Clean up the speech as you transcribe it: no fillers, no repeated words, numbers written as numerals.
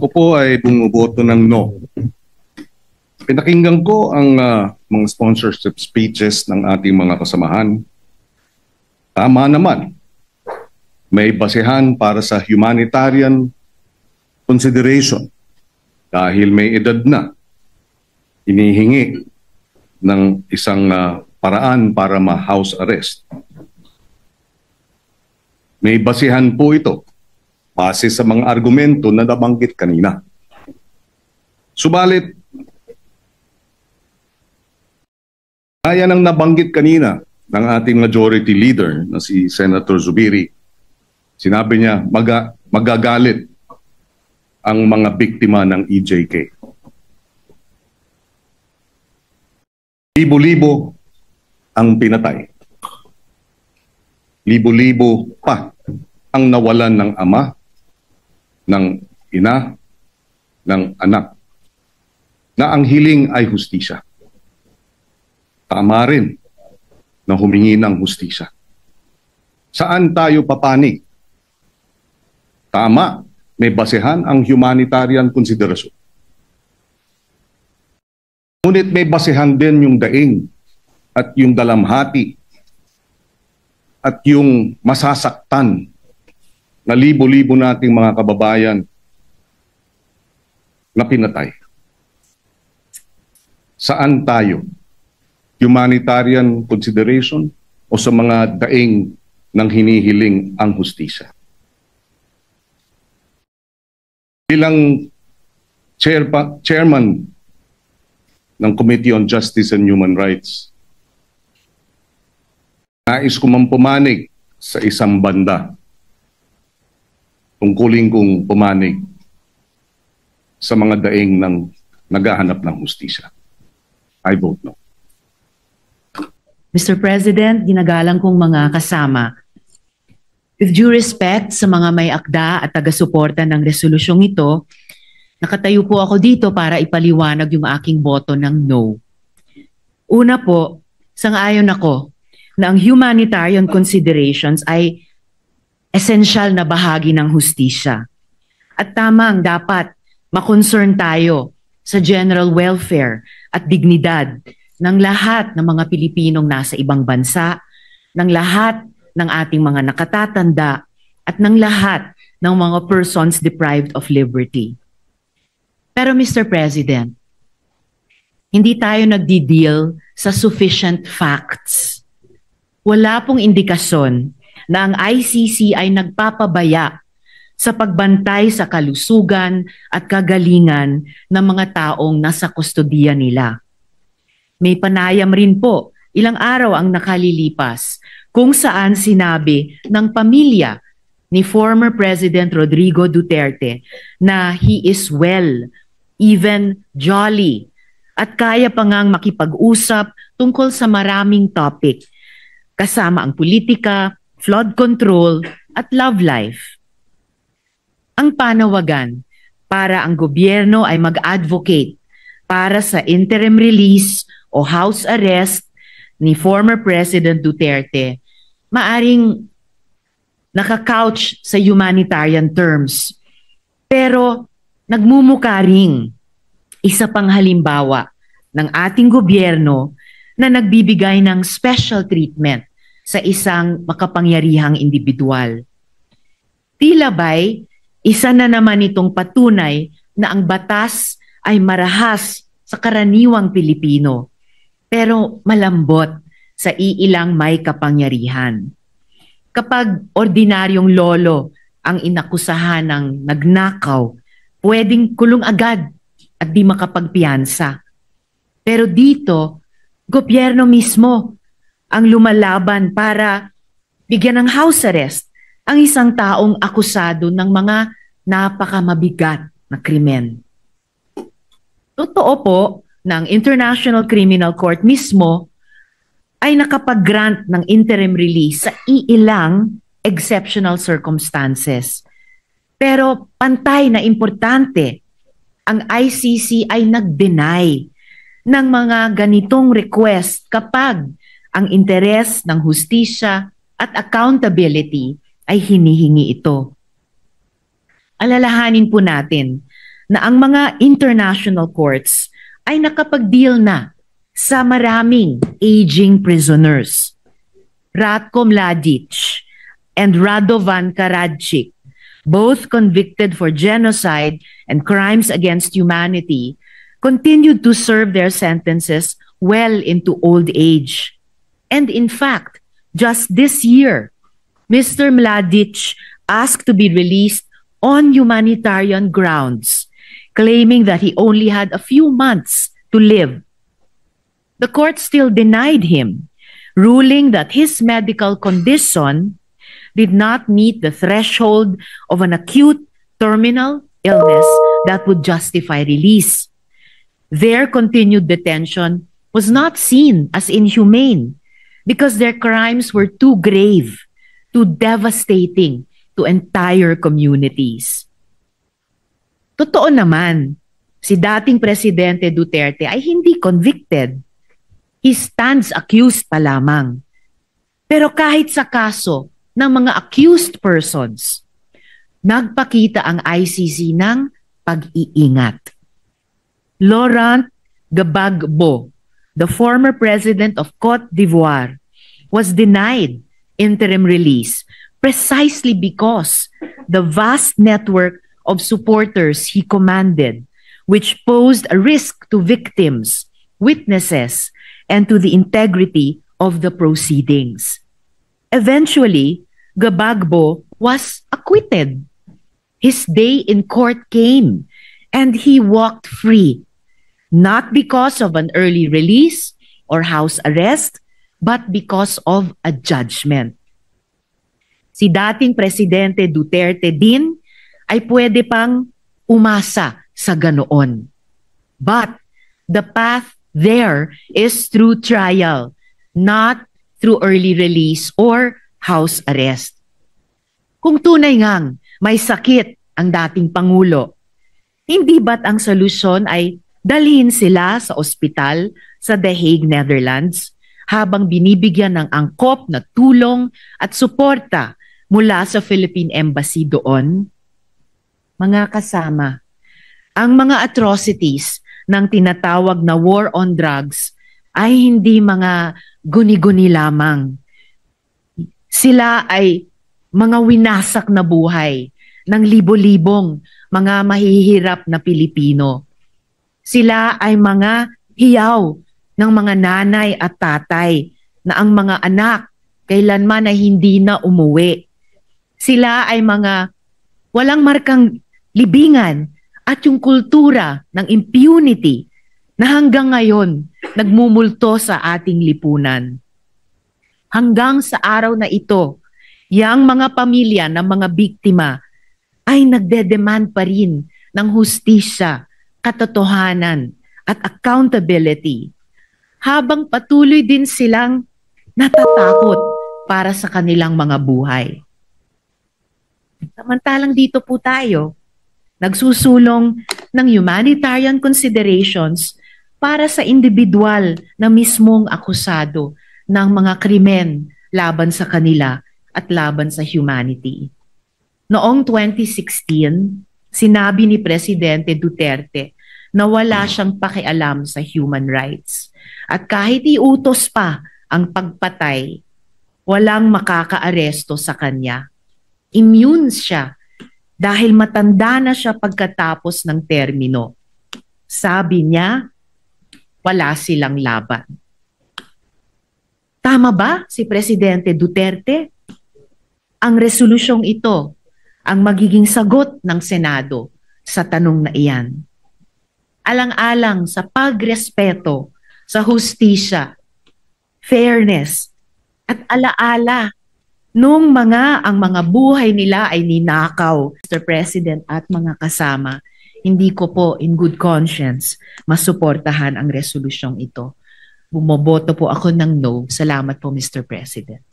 Ako po ay bumuboto ng no. Pinakinggan ko ang mga sponsorship speeches ng ating mga kasamahan. Tama naman. May basehan para sa humanitarian consideration dahil may edad na. Hinihingi ng isang paraan para ma-house arrest. May basehan po ito base sa mga argumento na nabanggit kanina. Subalit, gaya ng nabanggit kanina ng ating majority leader na si Senator Zubiri, sinabi niya magagalit ang mga biktima ng EJK. Libo-libo ang pinatay. Libo-libo pa ang nawalan ng ama, ng ina, ng anak, na ang hiling ay hustisya. Tama rin na humingi ng hustisya. Saan tayo papanig? Tama, may basehan ang humanitarian konsiderasyon. Ngunit may basehan din yung daing at yung dalamhati at yung masasaktan na libo-libo nating mga kababayan na pinatay. Saan tayo? Humanitarian consideration o sa mga daing ng hinihiling ang hustisya? Bilang chairman ng Committee on Justice and Human Rights, nais ko man pumanig sa isang banda. Tungkulin kong pumanig sa mga daing ng naghahanap ng hustisya. I vote no. Mr. President, ginagalang kong mga kasama, with due respect sa mga may akda at taga-suporta ng resolusyong ito, nakatayo po ako dito para ipaliwanag yung aking boto ng no. Una po, sang-ayon ako na ang humanitarian considerations ay esensyal na bahagi ng hustisya. At tamang dapat makoncern tayo sa general welfare at dignidad ng lahat ng mga Pilipinong nasa ibang bansa, ng lahat ng ating mga nakatatanda, at ng lahat ng mga persons deprived of liberty. Pero Mr. President, hindi tayo nagdi-deal sa sufficient facts. Wala pong indikasyon na ang ICC ay nagpapabaya sa pagbantay sa kalusugan at kagalingan ng mga taong nasa kustodiya nila. May panayam rin po, ilang araw ang nakalilipas, kung saan sinabi ng pamilya ni former President Rodrigo Duterte na he is well, even jolly, at kaya pa ngang makipag-usap tungkol sa maraming topic, kasama ang politika, flood control, at love life. Ang panawagan para ang gobyerno ay mag-advocate para sa interim release o house arrest ni former President Duterte, maaring nakakouch sa humanitarian terms. Pero nagmumukha ring isa pang halimbawa ng ating gobyerno na nagbibigay ng special treatment sa isang makapangyarihang individual. Tila ba'y isa na naman itong patunay na ang batas ay marahas sa karaniwang Pilipino, pero malambot sa iilang may kapangyarihan. Kapag ordinaryong lolo ang inakusahan ng nagnakaw, pwedeng kulong agad at di makapagpiyansa. Pero dito, gobyerno mismo ang lumalaban para bigyan ng house arrest ang isang taong akusado ng mga napakamabigat na krimen. Totoo po na ang International Criminal Court mismo ay nakapag-grant ng interim release sa iilang exceptional circumstances. Pero pantay na importante, ang ICC ay nag-deny ng mga ganitong request kapag ang interes ng hustisya at accountability ay hinihingi ito. Alalahanin po natin na ang mga international courts ay nakapag-deal na sa maraming aging prisoners. Ratko Mladic and Radovan Karadzic, both convicted for genocide and crimes against humanity, continued to serve their sentences well into old age. And in fact, just this year, Mr. Mladic asked to be released on humanitarian grounds, claiming that he only had a few months to live. The court still denied him, ruling that his medical condition did not meet the threshold of an acute terminal illness that would justify release. Their continued detention was not seen as inhumane because their crimes were too grave, too devastating to entire communities. Totoo naman, si dating Presidente Duterte ay hindi convicted. He stands accused pa lamang. Pero kahit sa kaso ng mga accused persons, nagpakita ang ICC ng pag-iingat. Laurent Gbagbo, the former president of Cote d'Ivoire, was denied interim release precisely because the vast network of supporters he commanded, which posed a risk to victims, witnesses, and to the integrity of the proceedings. Eventually, Gbagbo was acquitted. His day in court came, and he walked free, not because of an early release or house arrest, but because of a judgment. Si dating Presidente Duterte din ay pwede pang umasa sa ganoon. But the path there is through trial, not through early release or house arrest. Kung tunay ngang may sakit ang dating Pangulo, hindi ba't ang solusyon ay dalhin sila sa ospital sa The Hague, Netherlands, habang binibigyan ng angkop na tulong at suporta mula sa Philippine Embassy doon? Mga kasama, ang mga atrocities ng tinatawag na war on drugs ay hindi mga guni-guni lamang. Sila ay mga winasak na buhay ng libo-libong mga mahihirap na Pilipino. Sila ay mga hiyaw ng mga nanay at tatay na ang mga anak kailanman ay hindi na umuwi. Sila ay mga walang markang libingan at yung kultura ng impunity na hanggang ngayon nagmumulto sa ating lipunan. Hanggang sa araw na ito, yang mga pamilya ng mga biktima ay nagdedemand pa rin ng hustisya, katotohanan at accountability, habang patuloy din silang natatakot para sa kanilang mga buhay. Samantalang dito po tayo, nagsusulong ng humanitarian considerations para sa individual na mismong akusado ng mga krimen laban sa kanila at laban sa humanity. Noong 2016, sinabi ni Presidente Duterte na wala siyang pakialam sa human rights. At kahit iutos pa ang pagpatay, walang makakaaresto sa kanya. Immune siya dahil matanda na siya pagkatapos ng termino. Sabi niya, wala silang laban. Tama ba si Presidente Duterte? Ang resolusyong ito ang magiging sagot ng Senado sa tanong na iyan. Alang-alang sa pagrespeto sa hustisya, fairness, at alaala nung ang mga buhay nila ay ninakaw. Mr. President at mga kasama, hindi ko po in good conscience masuportahan ang resolusyong ito. Bumoboto po ako ng no. Salamat po, Mr. President.